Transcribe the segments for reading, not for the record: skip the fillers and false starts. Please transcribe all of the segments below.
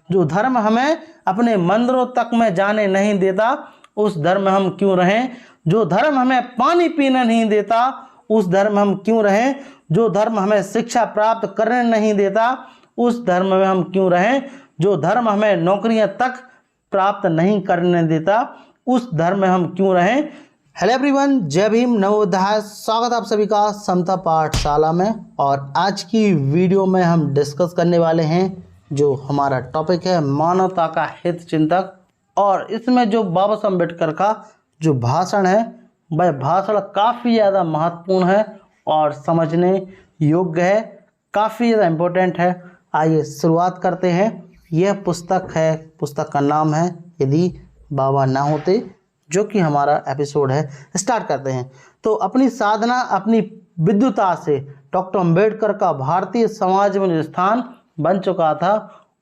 जो धर्म हमें अपने मंदिरों तक में जाने नहीं देता, उस धर्म में हम क्यों रहें। जो धर्म हमें पानी पीने नहीं देता, उस धर्म में हम क्यों रहें। जो धर्म हमें शिक्षा प्राप्त करने नहीं देता, उस धर्म में हम क्यों रहें। जो धर्म हमें नौकरियां तक प्राप्त नहीं करने देता, उस धर्म में हम क्यों रहें। हेलो एवरीवन, जय भीम, नवोध्याय। स्वागत आप सभी का समता पाठशाला में। और आज की वीडियो में हम डिस्कस करने वाले हैं, जो हमारा टॉपिक है मानवता का हित चिंतक। और इसमें जो बाबा साहब अम्बेडकर का जो भाषण है, वह भाषण काफ़ी ज़्यादा महत्वपूर्ण है और समझने योग्य है, काफ़ी ज़्यादा इम्पोर्टेंट है। आइए शुरुआत करते हैं। यह पुस्तक है, पुस्तक का नाम है यदि बाबा ना होते, जो कि हमारा एपिसोड है। स्टार्ट करते हैं। तो अपनी साधना, अपनी विद्वता से डॉक्टर अम्बेडकर का भारतीय समाज में जो स्थान बन चुका था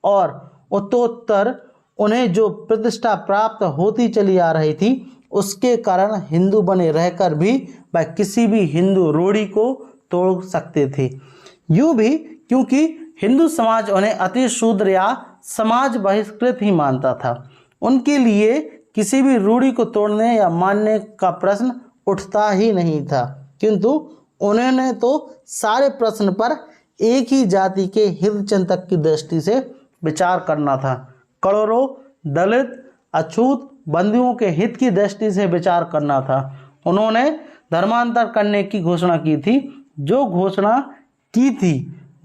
और उत्तरोत्तर उन्हें जो प्रतिष्ठा प्राप्त होती चली आ रही थी, उसके कारण हिंदू बने रहकर भी वह किसी भी हिंदू रूढ़ी को तोड़ सकते थे। यूँ भी क्योंकि हिंदू समाज उन्हें अति शूद्र या समाज बहिष्कृत ही मानता था। उनके लिए किसी भी रूढ़ी को तोड़ने या मानने का प्रश्न उठता ही नहीं था, किंतु उन्होंने तो सारे प्रश्न पर एक ही जाति के हित चिंतक की दृष्टि से विचार करना था। करोड़ों दलित, अछूत, बंदियों के हित की दृष्टि से विचार करना था। उन्होंने धर्मांतर करने की घोषणा की थी। जो घोषणा की थी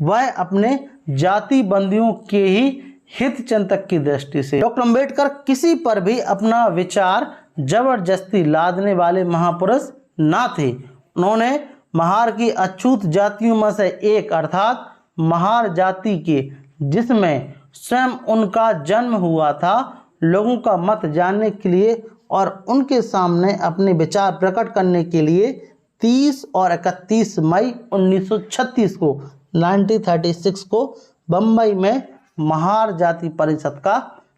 वह अपने जाति बंदियों के ही हित चिंतक की दृष्टि से। डॉक्टर अम्बेडकर किसी पर भी अपना विचार जबरदस्ती लादने वाले महापुरुष ना थे। उन्होंने महार की अछूत जातियों में से एक अर्थात महार जाति के, जिसमें स्वयं उनका जन्म हुआ था, लोगों का मत जानने के लिए और उनके सामने अपने विचार प्रकट करने के लिए 30 और 31 मई 1936 को 1936 को बम्बई में महार जाति परिषद का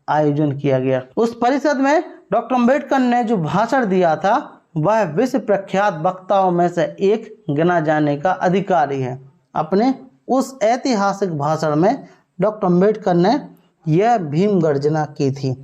आयोजन किया गया। उस परिषद में डॉक्टर अम्बेडकर ने जो भाषण दिया था, वह विश्व प्रख्यात वक्ताओं में से एक गिना जाने का अधिकारी है। अपने उस ऐतिहासिक भाषण में डॉक्टर अम्बेडकर ने यह भीम गर्जना की थी।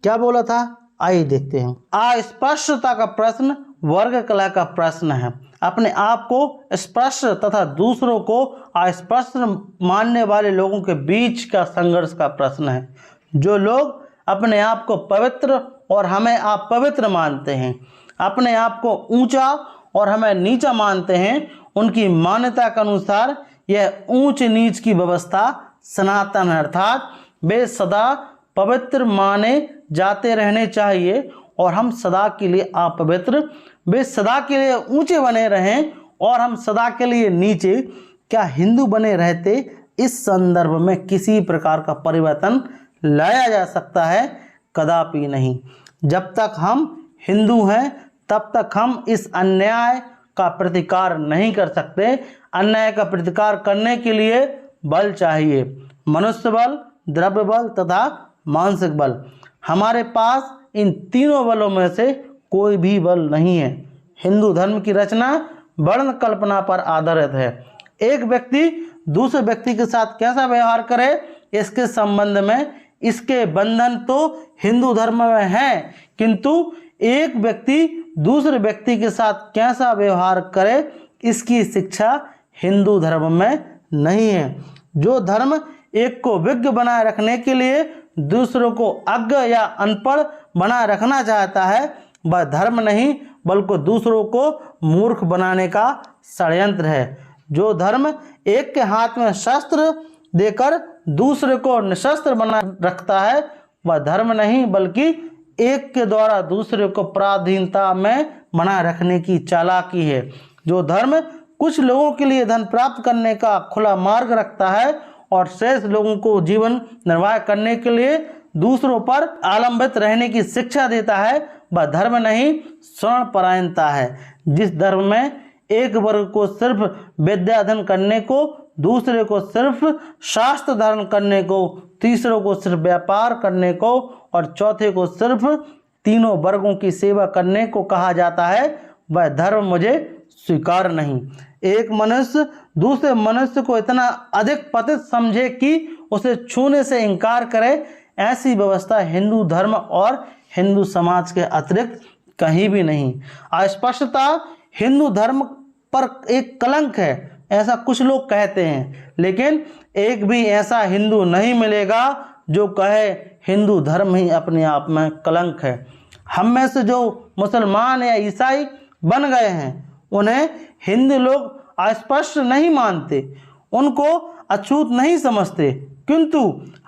क्या बोला था, आइए देखते हैं। अस्पृश्यता का प्रश्न वर्ग कला का प्रश्न है। अपने आप को स्पृश्य तथा दूसरों को अस्पृश्य मानने वाले लोगों के बीच का संघर्ष का प्रश्न है। जो लोग अपने आप को पवित्र और हमें आप पवित्र मानते हैं, अपने आप को ऊंचा और हमें नीचा मानते हैं, उनकी मान्यता के अनुसार यह ऊंच नीच की व्यवस्था सनातन है, अर्थात वे सदा पवित्र माने जाते रहने चाहिए और हम सदा के लिए अपवित्र, वे सदा के लिए ऊंचे बने रहें और हम सदा के लिए नीचे। क्या हिंदू बने रहते इस संदर्भ में किसी प्रकार का परिवर्तन लाया जा सकता है? कदापि नहीं। जब तक हम हिंदू हैं तब तक हम इस अन्याय का प्रतिकार नहीं कर सकते। अन्याय का प्रतिकार करने के लिए बल चाहिए, मनुष्य बल, द्रव्य बल तथा मानसिक बल। हमारे पास इन तीनों बलों में से कोई भी बल नहीं है। हिंदू धर्म की रचना वर्ण कल्पना पर आधारित है। एक व्यक्ति दूसरे व्यक्ति के साथ कैसा व्यवहार करे, इसके संबंध में इसके बंधन तो हिंदू धर्म में हैं, किंतु एक व्यक्ति दूसरे व्यक्ति के साथ कैसा व्यवहार करे, इसकी शिक्षा हिंदू धर्म में नहीं है। जो धर्म एक को विज्ञ बनाए रखने के लिए दूसरों को अज्ञ या अनपढ़ बनाए रखना चाहता है, वह धर्म नहीं बल्कि दूसरों को मूर्ख बनाने का षड्यंत्र है। जो धर्म एक के हाथ में शस्त्र देकर दूसरे को निशस्त्र बना रखता है, वह धर्म नहीं बल्कि एक के द्वारा दूसरे को पराधीनता में बनाए रखने की चालाकी है। जो धर्म कुछ लोगों के लिए धन प्राप्त करने का खुला मार्ग रखता है और शेष लोगों को जीवन निर्वाह करने के लिए दूसरों पर आलंबित रहने की शिक्षा देता है, वह धर्म नहीं स्वर्ण परायणता है। जिस धर्म में एक वर्ग को सिर्फ विद्या अध्ययन करने को, दूसरे को सिर्फ शास्त्र धारण करने को, तीसरों को सिर्फ व्यापार करने को और चौथे को सिर्फ तीनों वर्गों की सेवा करने को कहा जाता है, वह धर्म मुझे स्वीकार नहीं। एक मनुष्य दूसरे मनुष्य को इतना अधिक पतित समझे कि उसे छूने से इनकार करे, ऐसी व्यवस्था हिंदू धर्म और हिंदू समाज के अतिरिक्त कहीं भी नहीं। अस्पष्टता हिंदू धर्म पर एक कलंक है, ऐसा कुछ लोग कहते हैं, लेकिन एक भी ऐसा हिंदू नहीं मिलेगा जो कहे हिंदू धर्म ही अपने आप में कलंक है। हम में से जो मुसलमान या ईसाई बन गए हैं उन्हें हिंदू लोग अस्पष्ट नहीं मानते, उनको अछूत नहीं समझते, किंतु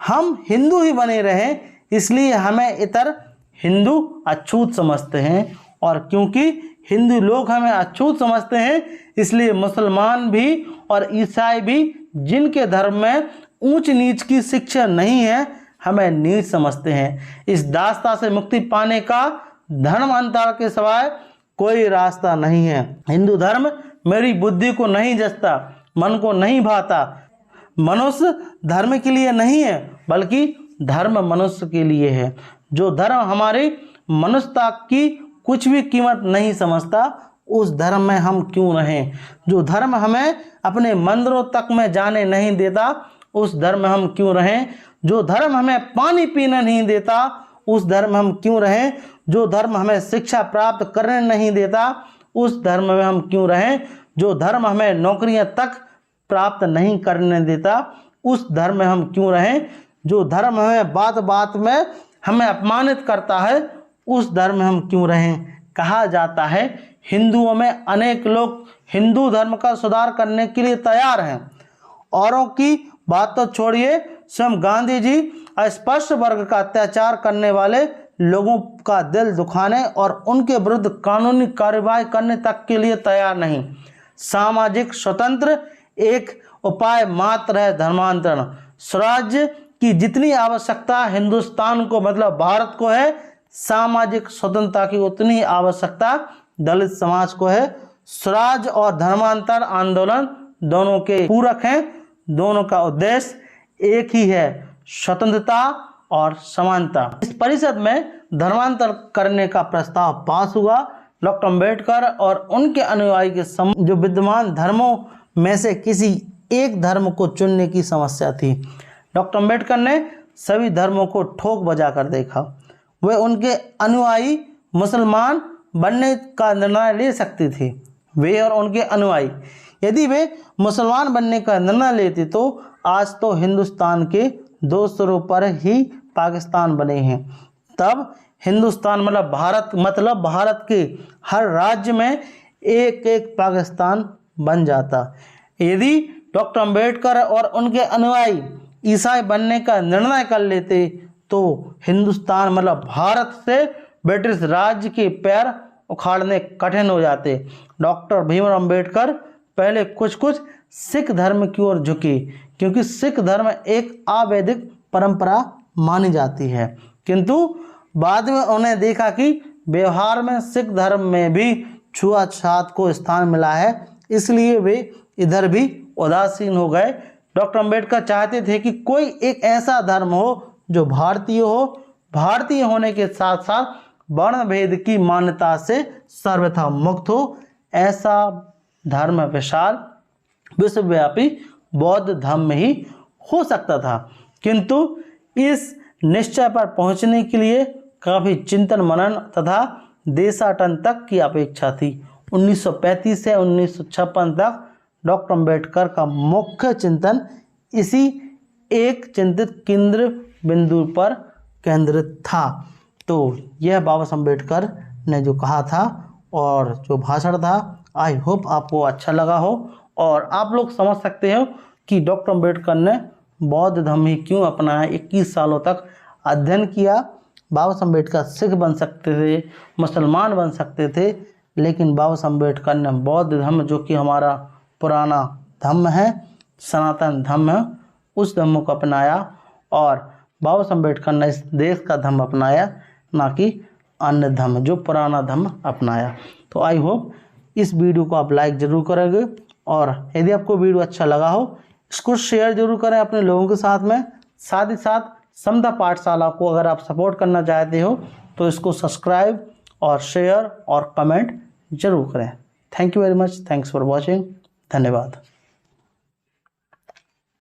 हम हिंदू ही बने रहें इसलिए हमें इतर हिंदू अछूत समझते हैं। और क्योंकि हिंदू लोग हमें अछूत समझते हैं इसलिए मुसलमान भी और ईसाई भी, जिनके धर्म में ऊंच नीच की शिक्षा नहीं है, हमें नीच समझते हैं। इस दास्ता से मुक्ति पाने का धर्मांतर के सिवाय कोई रास्ता नहीं है। हिंदू धर्म मेरी बुद्धि को नहीं जचता, मन को नहीं भाता। मनुष्य धर्म के लिए नहीं है बल्कि धर्म मनुष्य के लिए है। जो धर्म हमारी मनुष्यता की कुछ भी कीमत नहीं समझता उस धर्म में हम क्यों रहें। जो धर्म हमें अपने मंदिरों तक में जाने नहीं देता उस धर्म में हम क्यों रहें। जो धर्म हमें पानी पीने नहीं देता उस धर्म में हम क्यों रहें। जो धर्म हमें शिक्षा प्राप्त करने नहीं देता उस धर्म में हम क्यों रहें। जो धर्म हमें नौकरियां तक प्राप्त नहीं करने देता उस धर्म में हम क्यों रहें। जो धर्म हमें बात बात में हमें अपमानित करता है उस धर्म में हम क्यों रहें। कहा जाता है हिंदुओं में अनेक लोग हिंदू धर्म का सुधार करने के लिए तैयार हैं। औरों की बात तो छोड़िए, स्वयं गांधी जी अस्पष्ट वर्ग का अत्याचार करने वाले लोगों का दिल दुखाने और उनके विरुद्ध कानूनी कार्रवाई करने तक के लिए तैयार नहीं। सामाजिक स्वतंत्र एक उपाय मात्र है धर्मांतरण। स्वराज्य की जितनी आवश्यकता हिंदुस्तान को मतलब भारत को है, सामाजिक स्वतंत्रता की उतनी आवश्यकता दलित समाज को है। स्वराज और धर्मांतर आंदोलन दोनों के पूरक हैं, दोनों का उद्देश्य एक ही है, स्वतंत्रता और समानता। इस परिषद में धर्मांतर करने का प्रस्ताव पास हुआ। डॉक्टर अम्बेडकर और उनके अनुयायी के जो विद्यमान धर्मों में से किसी एक धर्म को चुनने की समस्या थी। डॉक्टर अम्बेडकर ने सभी धर्मों को ठोक बजा कर देखा। वे उनके अनुयायी मुसलमान बनने का निर्णय ले सकते थे। वे और उनके अनुयायी यदि वे मुसलमान बनने का निर्णय लेते तो आज तो हिंदुस्तान के 2 सिरों पर ही पाकिस्तान बने हैं। तब हिंदुस्तान मतलब भारत के हर राज्य में एक एक पाकिस्तान बन जाता। यदि डॉक्टर अम्बेडकर और उनके अनुयायी ईसाई बनने का निर्णय कर लेते तो हिंदुस्तान भारत से ब्रिटिश राज्य के पैर उखाड़ने कठिन हो जाते। डॉक्टर भीमराव अम्बेडकर पहले कुछ सिख धर्म की ओर झुके क्योंकि सिख धर्म एक अवैदिक परंपरा मानी जाती है, किंतु बाद में उन्हें देखा कि व्यवहार में सिख धर्म में भी छुआछूत को स्थान मिला है, इसलिए वे इधर भी उदासीन हो गए। डॉक्टर अम्बेडकर चाहते थे कि कोई एक ऐसा धर्म हो जो भारतीय हो, भारतीय होने के साथ साथ वर्ण भेद की मान्यता से सर्वथा मुक्त हो। ऐसा धर्म विशाल विश्वव्यापी बौद्ध धर्म ही हो सकता था, किंतु इस निश्चय पर पहुंचने के लिए काफ़ी चिंतन मनन तथा देशाटन तक की अपेक्षा थी। 1935 से 1956 तक डॉक्टर अम्बेडकर का मुख्य चिंतन इसी एक चिंतित केंद्र बिंदु पर केंद्रित था। तो यह बाबा साहब अम्बेडकर ने जो कहा था और जो भाषण था, आई होप आपको अच्छा लगा हो और आप लोग समझ सकते हो कि डॉक्टर अम्बेडकर ने बौद्ध धर्म ही क्यों अपनाया। 21 सालों तक अध्ययन किया। बाबा साहब अम्बेडकर सिख बन सकते थे, मुसलमान बन सकते थे, लेकिन बाबा साहब अम्बेडकर ने बौद्ध धर्म जो कि हमारा पुराना धर्म है, सनातन धर्म है, उस धर्म को अपनाया और बाबा साहब अम्बेडकर ने इस देश का धर्म अपनाया, ना कि अन्य धर्म जो पुराना धर्म अपनाया। तो आई होप इस वीडियो को आप लाइक ज़रूर करेंगे और यदि आपको वीडियो अच्छा लगा हो इसको शेयर जरूर करें अपने लोगों के साथ में। साथ ही साथ समता पाठशाला को अगर आप सपोर्ट करना चाहते हो तो इसको सब्सक्राइब और शेयर और कमेंट जरूर करें। Thank you very much. Thanks for watching. धन्यवाद।